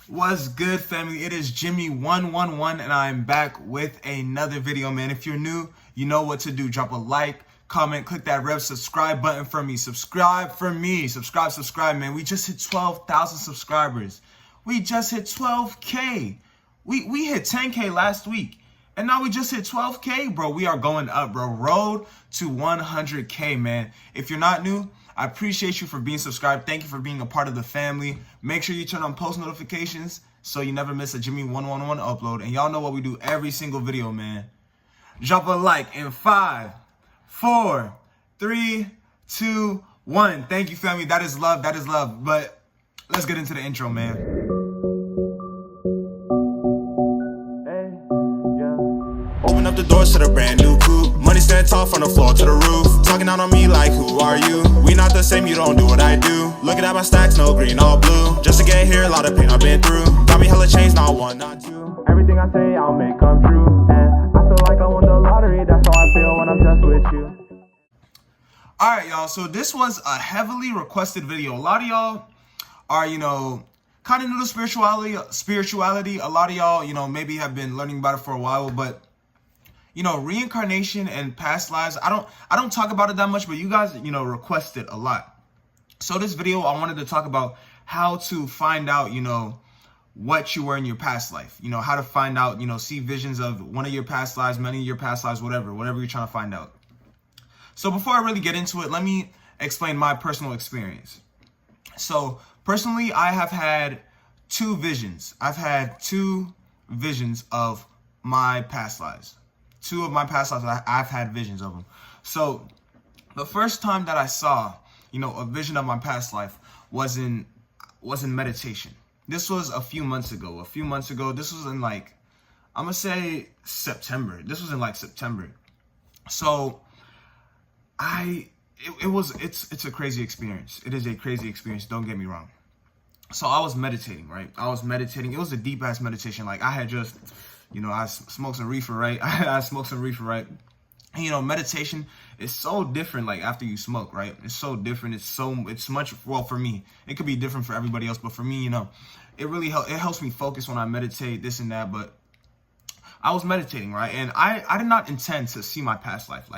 What's good, family? It is Jimmy111 and I'm back with another video, man. If you're new, you know what to do. Drop a like, comment, click that red subscribe button for me. Subscribe for me. Subscribe, man. We just hit 12,000 subscribers. We just hit 12K. We hit 10K last week. And now we just hit 12K, bro. We are going up, bro. Road to 100K, man. If you're not new, I appreciate you for being subscribed. Thank you for being a part of the family. Make sure you turn on post notifications so you never miss a Jimmy111 upload. And y'all know what we do every single video, man. Drop a like in 5, 4, 3, 2, 1. Thank you, family. That is love. That is love. But let's get into the intro, man. Open up the doors to the brand new coupe. Money stand tall from the floor to the roof. Talking out on me like, who are you? We not the same, you don't do what I do. Looking at my stacks, no green, all blue. Just to get here, a lot of pain I've been through. Got me hella chains, not one, not two. Everything I say, I'll make come true. And I feel like I won the lottery. That's how I feel when I'm just with you. Alright, y'all. So this was a heavily requested video. A lot of y'all are, kind of new to spirituality. A lot of y'all, maybe have been learning about it for a while, but reincarnation and past lives, I don't talk about it that much, but you guys, request it a lot. So this video, I wanted to talk about how to find out, what you were in your past life. How to find out, see visions of one of your past lives, many of your past lives, whatever you're trying to find out. So before I really get into it, let me explain my personal experience. So personally, I have had two visions. I've had two visions of my past lives. Two of my past lives, I've had visions of them. So the first time that I saw, a vision of my past life was in meditation. This was a few months ago. This was in I'm gonna say September. This was in September. So it's a crazy experience. It is a crazy experience. Don't get me wrong. So I was meditating, right? It was a deep ass meditation. I had just, I smoked some reefer, right? And, meditation is so different, after you smoke, right? It's so different. It's much, well, for me, it could be different for everybody else, but for me, it really helps me focus when I meditate, this and that. But I was meditating, right? And I did not intend to see my past life.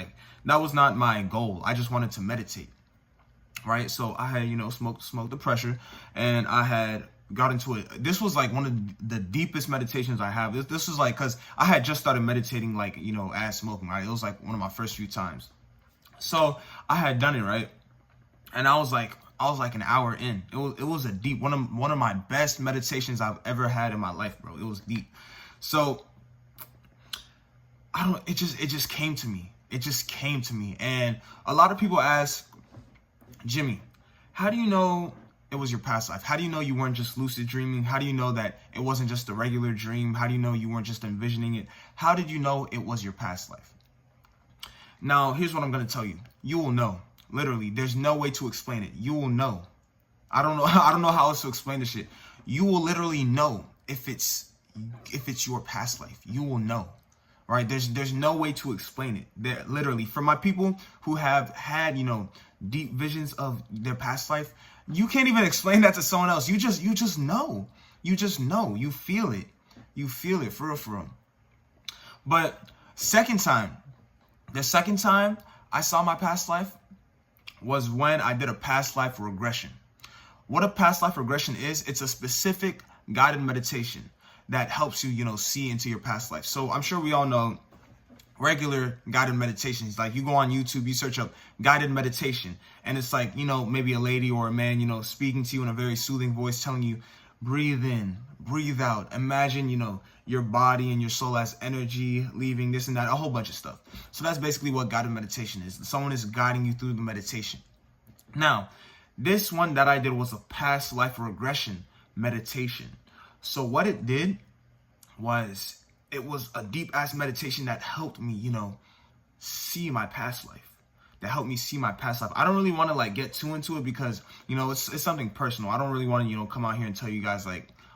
That was not my goal. I just wanted to meditate, right? So I had, smoked the pressure, and I had got into it. This was one of the deepest meditations I have. This was because I had just started meditating, as smoking, right? It was one of my first few times. So I had done it, right? And I was an hour in. It was a deep, one of my best meditations I've ever had in my life, bro. It was deep. So it just came to me. And a lot of people ask, Jimmy, how do you know it was your past life? How do you know you weren't just lucid dreaming? How do you know that it wasn't just a regular dream? How do you know you weren't just envisioning it? How did you know it was your past life? Now, here's what I'm going to tell you. You will know. Literally, there's no way to explain it. You will know. I don't know how else to explain this shit. You will literally know if it's your past life. You will know. Right? There's no way to explain it. There, literally, for my people who have had, deep visions of their past life, you can't even explain that to someone else. You just know. You just know. You feel it. You feel it for real. But the second time I saw my past life was when I did a past life regression. What a past life regression is, it's a specific guided meditation that helps you, see into your past life. So I'm sure we all know regular guided meditations. You go on YouTube, you search up guided meditation, and it's maybe a lady or a man, speaking to you in a very soothing voice, telling you, breathe in, breathe out. Imagine, your body and your soul as energy leaving, this and that, a whole bunch of stuff. So that's basically what guided meditation is. Someone is guiding you through the meditation. Now, this one that I did was a past life regression meditation. So what it did was, it was a deep ass meditation that helped me, see my past life. I don't really want to get too into it because, it's something personal. I don't really want to, come out here and tell you guys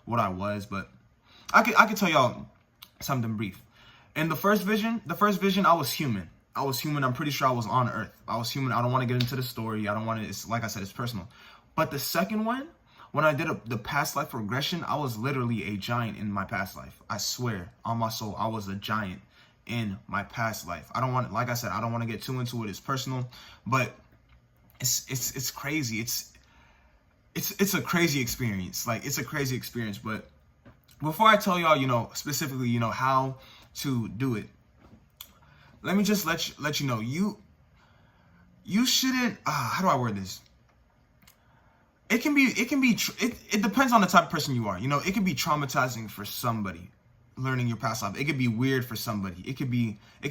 what I was, but I could tell y'all something brief. In the first vision, I was human. I'm pretty sure I was on Earth. I was human. I don't want to get into the story. I don't want to, like I said, it's personal. But the second one When I did the past life regression, I was literally a giant in my past life. I swear on my soul, I was a giant in my past life. I don't want, like I said, I don't want to get too into it. It's personal, but it's crazy. It's a crazy experience. Like, it's a crazy experience. But before I tell y'all, specifically, how to do it, let me just let you know, you shouldn't, how do I word this? It depends on the type of person you are. It can be traumatizing for somebody learning your past life. It could be weird for somebody. It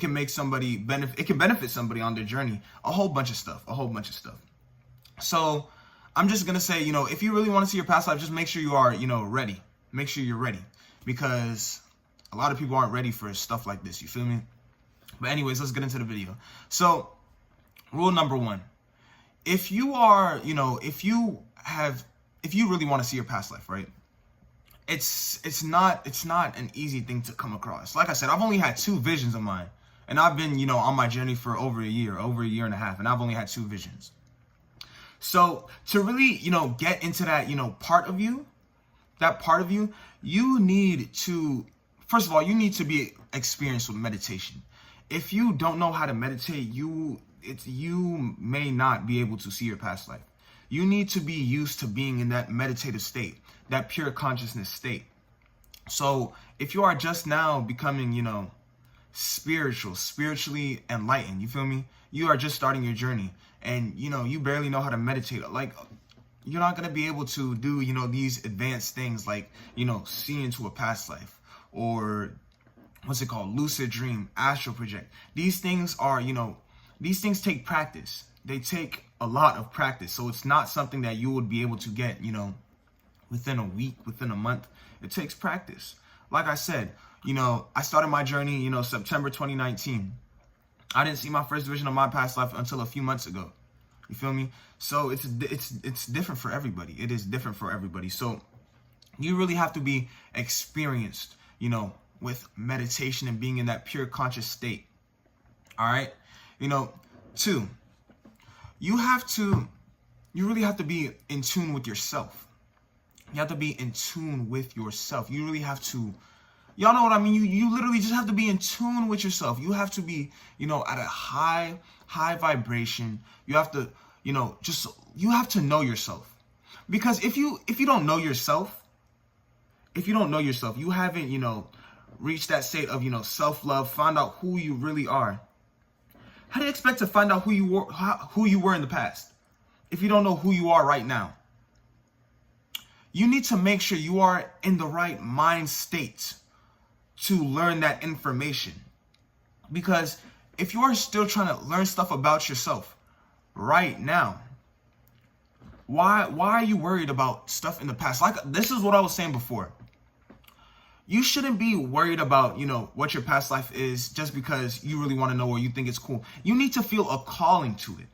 can make somebody benefit somebody on their journey. A whole bunch of stuff. So I'm just gonna say, if you really want to see your past life, just make sure you are, ready. Make sure you're ready, because a lot of people aren't ready for stuff like this. You feel me? But anyways, let's get into the video. So, rule number 1: if you are, if you really want to see your past life, right? It's not an easy thing to come across. Like I said, I've only had 2 visions of mine, and I've been, on my journey for over a year and a half, and I've only had 2 visions. So to really, get into that, part of you, you need to, first of all, you need to be experienced with meditation. If you don't know how to meditate, you may not be able to see your past life. You need to be used to being in that meditative state, that pure consciousness state. So if you are just now becoming, spiritually enlightened, you feel me? You are just starting your journey, and, you barely know how to meditate. Like, you're not going to be able to do, these advanced things like, see into a past life, or what's it called? Lucid dream, astral project. These things are, these things take practice. They take a lot of practice. So it's not something that you would be able to get, within a week, within a month. It takes practice. Like I said, I started my journey, September 2019. I didn't see my first vision of my past life until a few months ago. You feel me? So it's different for everybody. It is different for everybody. So you really have to be experienced, with meditation and being in that pure conscious state. All right. 2, you really have to be in tune with yourself. You have to be in tune with yourself. You really have to, y'all know what I mean? You literally just have to be in tune with yourself. You have to be, at a high vibration. You have to, you have to know yourself. Because if you don't know yourself, you haven't, reached that state of, self-love, find out who you really are. How do you expect to find out who you were in the past if you don't know who you are right now? You need to make sure you are in the right mind state to learn that information. Because if you are still trying to learn stuff about yourself right now, why are you worried about stuff in the past? Like, this is what I was saying before. You shouldn't be worried about, what your past life is just because you really want to know or you think it's cool. You need to feel a calling to it.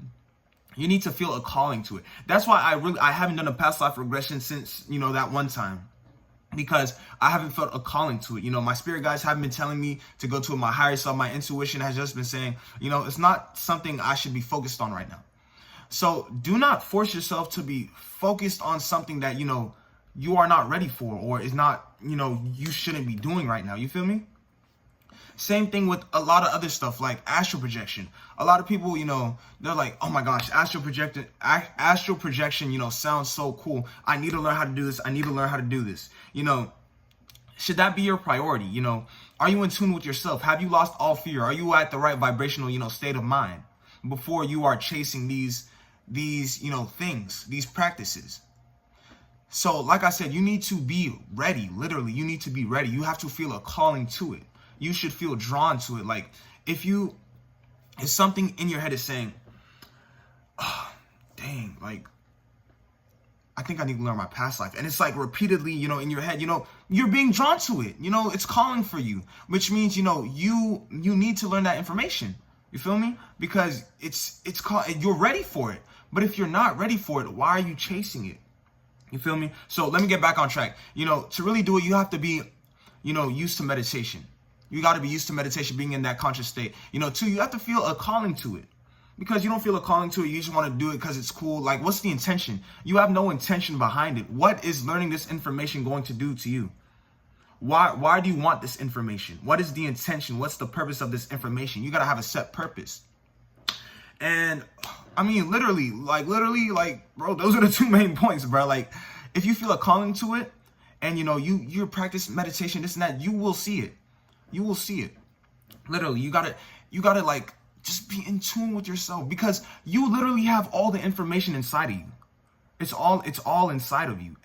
That's why I haven't done a past life regression since, that one time. Because I haven't felt a calling to it. My spirit guides haven't been telling me to go to my higher self. My intuition has just been saying, it's not something I should be focused on right now. So do not force yourself to be focused on something that, you are not ready for, or is not, you shouldn't be doing right now. You feel me? Same thing with a lot of other stuff like astral projection. A lot of people, they're like, oh my gosh, astral projection, sounds so cool. I need to learn how to do this. Should that be your priority? Are you in tune with yourself? Have you lost all fear? Are you at the right vibrational, state of mind before you are chasing these things, these practices? So, like I said, you need to be ready. Literally, you need to be ready. You have to feel a calling to it. You should feel drawn to it. Like, if something in your head is saying, oh, dang, like, I think I need to learn my past life. And it's like repeatedly, in your head, you're being drawn to it. It's calling for you, which means, you need to learn that information. You feel me? Because it's called, you're ready for it. But if you're not ready for it, why are you chasing it? You feel me? So let me get back on track. To really do it, you have to be, used to meditation. You got to be used to meditation, being in that conscious state. 2, you have to feel a calling to it. Because you don't feel a calling to it. You just want to do it because it's cool. Like, what's the intention? You have no intention behind it. What is learning this information going to do to you? Why do you want this information? What is the intention? What's the purpose of this information? You got to have a set purpose. And I mean, literally, bro, those are the two main points, bro. Like, if you feel a calling to it and, you know, you practice meditation, this and that, you will see it. You will see it. Literally, you gotta like, just be in tune with yourself, because you literally have all the information inside of you. It's all inside of you.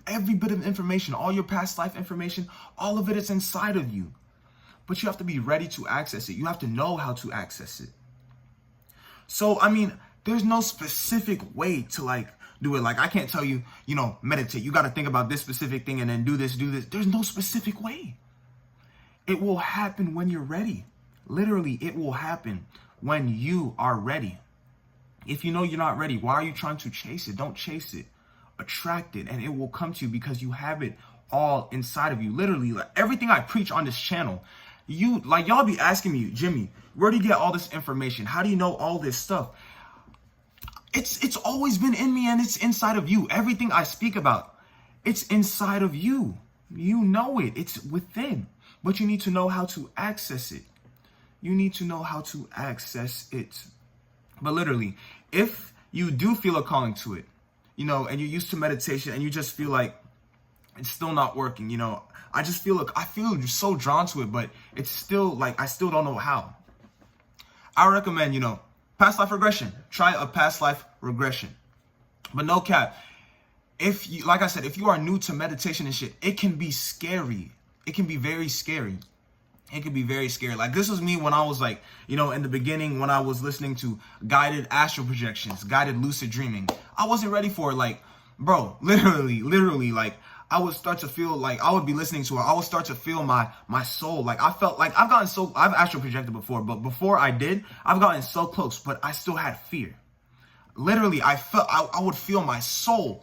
Every bit of information, all your past life information, all of it is inside of you. But you have to be ready to access it. You have to know how to access it. So, I mean, there's no specific way to like do it. Like, I can't tell you, you know, meditate. You got to think about this specific thing and then do this. There's no specific way. It will happen when you're ready. Literally, it will happen when you are ready. If you know you're not ready, why are you trying to chase it? Don't chase it. Attract it, and it will come to you because you have it all inside of you. Literally, like, everything I preach on this channel, y'all be asking me, Jimmy, where do you get all this information? How do you know all this stuff? It's always been in me, and it's inside of you. Everything I speak about, it's inside of you. You know it. It's within. But you need to know how to access it. You need to know how to access it. But literally, if you do feel a calling to it, you know, and you're used to meditation and you just feel like it's still not working, you know, I feel so drawn to it, but it's still like, I still don't know how. I recommend, you know, past life regression. Try a past life regression. But no cap, if you, like I said, if you are new to meditation and shit, it can be scary. It can be very scary. It can be very scary. Like, this was me when I was like, you know, in the beginning, when I was listening to guided astral projections, guided lucid dreaming. I wasn't ready for it. Like, bro, literally, like, I would start to feel like, I would be listening to it. I would start to feel my soul. Like, I felt like I've astral projected before, but before I did, I've gotten so close, but I still had fear. Literally, I would feel my soul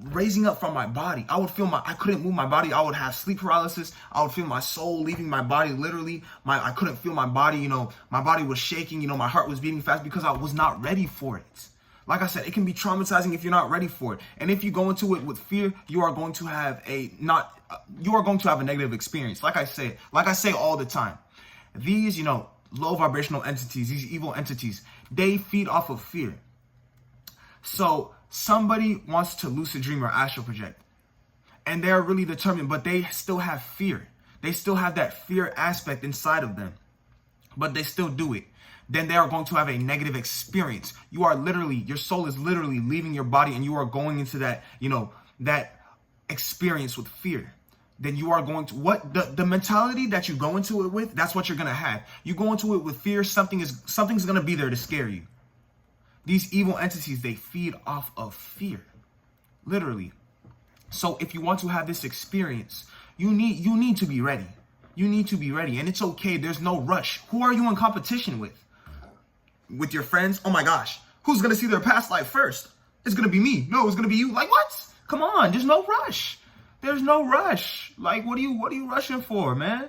raising up from my body. I couldn't move my body. I would have sleep paralysis. I would feel my soul leaving my body. Literally, I couldn't feel my body. You know, my body was shaking. You know, my heart was beating fast because I was not ready for it. Like I said, it can be traumatizing if you're not ready for it. And if you go into it with fear, you are going to have a negative experience. Like I say all the time, these, you know, low vibrational entities, these evil entities, they feed off of fear. So somebody wants to lucid dream or astral project, and they're really determined, but they still have fear. They still have that fear aspect inside of them, but they still do it. Then they are going to have a negative experience. Your soul is literally leaving your body, and you are going into that, you know, that experience with fear. Then you are going to, the mentality that you go into it with, that's what you're going to have. You go into it with fear, something's going to be there to scare you. These evil entities, they feed off of fear, literally. So if you want to have this experience, you need to be ready. You need to be ready, and it's okay. There's no rush. Who are you in competition with? With your friends? Oh my gosh, who's gonna see their past life first? It's gonna be me. No, it's gonna be you. Like, what? Come on, there's no rush. There's no rush. Like, what are you rushing for, man?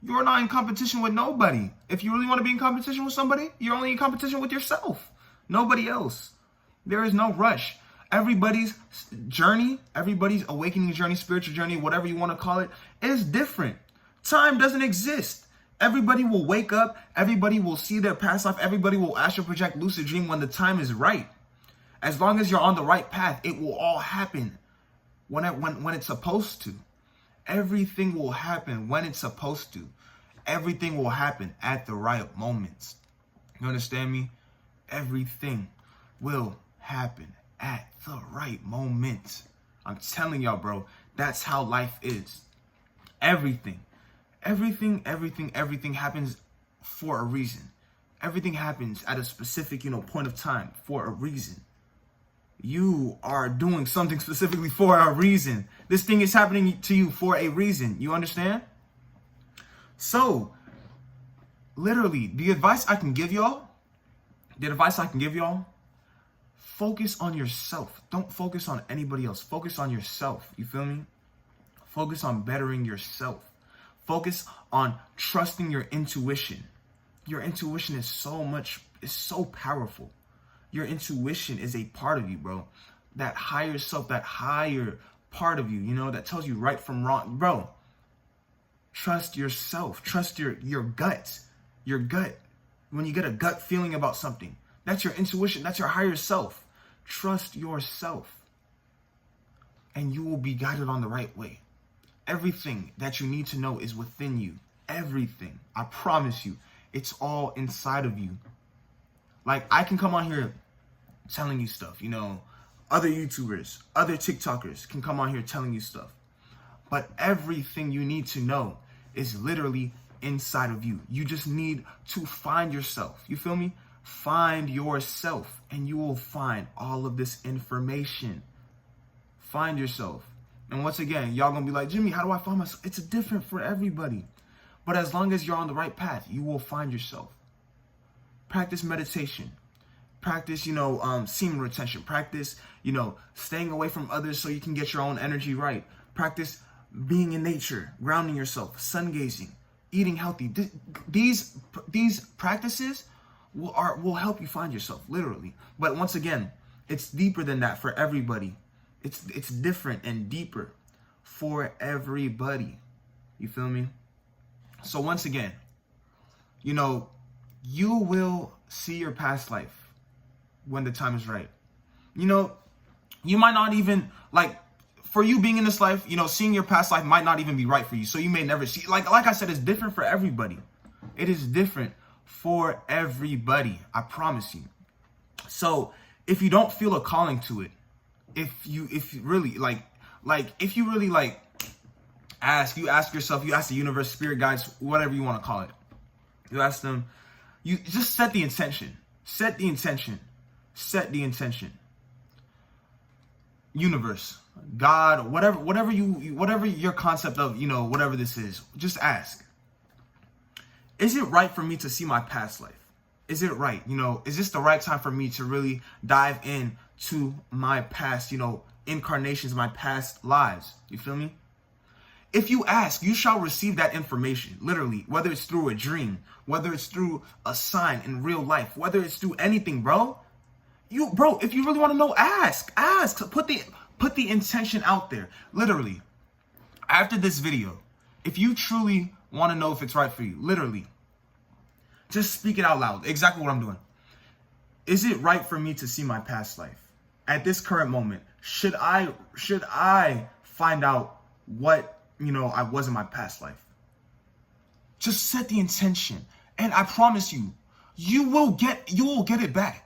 You're not in competition with nobody. If you really want to be in competition with somebody, you're only in competition with yourself. Nobody else. There is no rush. Everybody's journey, everybody's awakening journey, spiritual journey, whatever you want to call it, is different. Time doesn't exist. Everybody will wake up. Everybody will see their past life. Everybody will astral project, lucid dream when the time is right. As long as you're on the right path, it will all happen when it's supposed to. Everything will happen when it's supposed to. Everything will happen at the right moments. You understand me? Everything will happen at the right moment. I'm telling y'all, bro, that's how life is. Everything happens for a reason. Everything happens at a specific, point of time for a reason. You are doing something specifically for a reason. This thing is happening to you for a reason. You understand? So, literally, the advice I can give y'all, focus on yourself. Don't focus on anybody else. Focus on yourself. You feel me? Focus on bettering yourself. Focus on trusting your intuition. Your intuition is so much so powerful. Your intuition is a part of you, bro. That higher self, that higher part of you, you know, that tells you right from wrong. Bro, trust yourself. Trust your gut. Your gut. When you get a gut feeling about something, that's your intuition. That's your higher self. Trust yourself. And you will be guided on the right way. Everything that you need to know is within you. Everything. I promise you. It's all inside of you. Like, I can come on here telling you stuff, you know, other YouTubers, other TikTokers can come on here telling you stuff. But everything you need to know is literally inside of you. You just need to find yourself. You feel me? Find yourself and you will find all of this information. Find yourself. And once again, y'all gonna be like, Jimmy, how do I find myself? It's different for everybody. But as long as you're on the right path, you will find yourself. Practice meditation. Practice, you know, semen retention. Practice, you know, staying away from others so you can get your own energy right. Practice being in nature, grounding yourself, sun gazing, eating healthy. These practices will help you find yourself, literally. But once again, it's deeper than that for everybody. It's different and deeper for everybody. You feel me? So once again, you know, you will see your past life when the time is right. You know, you might not even, like, for you being in this life, you know, seeing your past life might not even be right for you. So you may never see, like I said, it's different for everybody. It is different for everybody. I promise you. So if you don't feel a calling to it, if you really ask yourself, you ask the universe, spirit guides, whatever you want to call it. You ask them, you just set the intention. Set the intention. Set the intention. Universe, God, whatever your concept of, you know, whatever this is, just ask. Is it right for me to see my past life? Is it right? You know, is this the right time for me to really dive in to my past, you know, incarnations, my past lives? You feel me? If you ask, you shall receive that information, literally, whether it's through a dream, whether it's through a sign in real life, whether it's through anything, bro. If you really want to know, ask. Put the intention out there. Literally, after this video, if you truly want to know if it's right for you, literally, just speak it out loud. Exactly what I'm doing. Is it right for me to see my past life? At this current moment, should I find out what, you know, I was in my past life? Just set the intention, and I promise you, you will get it back.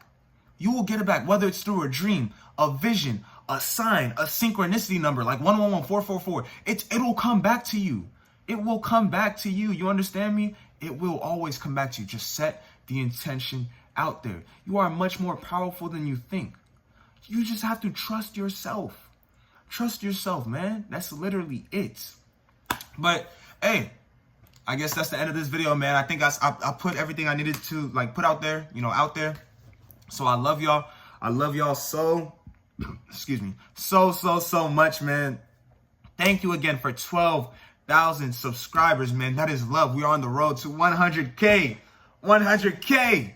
You will get it back, whether it's through a dream, a vision, a sign, a synchronicity number like 111444. It'll come back to you. It will come back to you. You understand me? It will always come back to you. Just set the intention out there. You are much more powerful than you think. You just have to trust yourself. Trust yourself, man. That's literally it. But hey, I guess that's the end of this video, man. I think I put everything I needed to, like, put out there, you know, out there. So I love y'all. I love y'all so, excuse me, so much, man. Thank you again for 12,000 subscribers, man. That is love. We are on the road to 100K. 100K.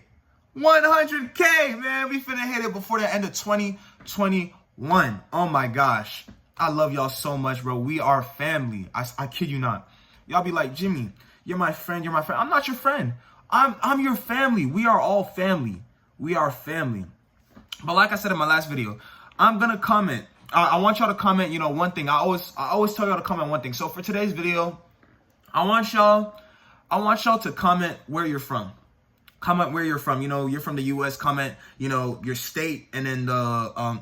100K, man. We finna hit it before the end of 2021. Oh my gosh. I love y'all so much, bro. We are family. I kid you not. Y'all be like, Jimmy, you're my friend. You're my friend. I'm not your friend. I'm your family. We are all family. We are family. But like I said in my last video, I'm gonna comment. I want y'all to comment, you know, one thing. I always tell y'all to comment one thing. So for today's video, I want y'all to comment where you're from. Comment where you're from. You know, you're from the US, comment, you know, your state, and then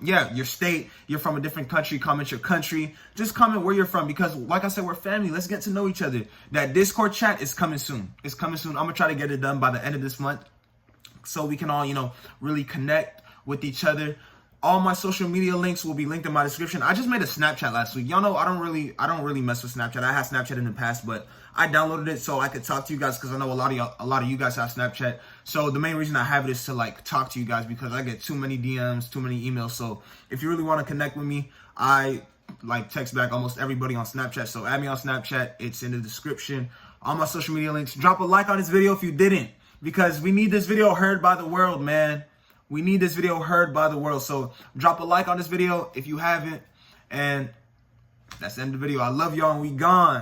your state. You're from a different country, comment your country. Just comment where you're from, because like I said, we're family. Let's get to know each other. That Discord chat is coming soon. It's coming soon. I'm gonna try to get it done by the end of this month, so we can all, you know, really connect with each other. All my social media links will be linked in my description. I just made a Snapchat last week. Y'all know I don't really mess with Snapchat. I had Snapchat in the past, but I downloaded it so I could talk to you guys, because I know a lot of you guys have Snapchat. So the main reason I have it is to, like, talk to you guys, because I get too many DMs, too many emails. So if you really want to connect with me, I like text back almost everybody on Snapchat. So add me on Snapchat. It's in the description. All my social media links. Drop a like on this video if you didn't. because we need this video heard by the world, man. We need this video heard by the world. So drop a like on this video if you haven't. And that's the end of the video. I love y'all and we gone.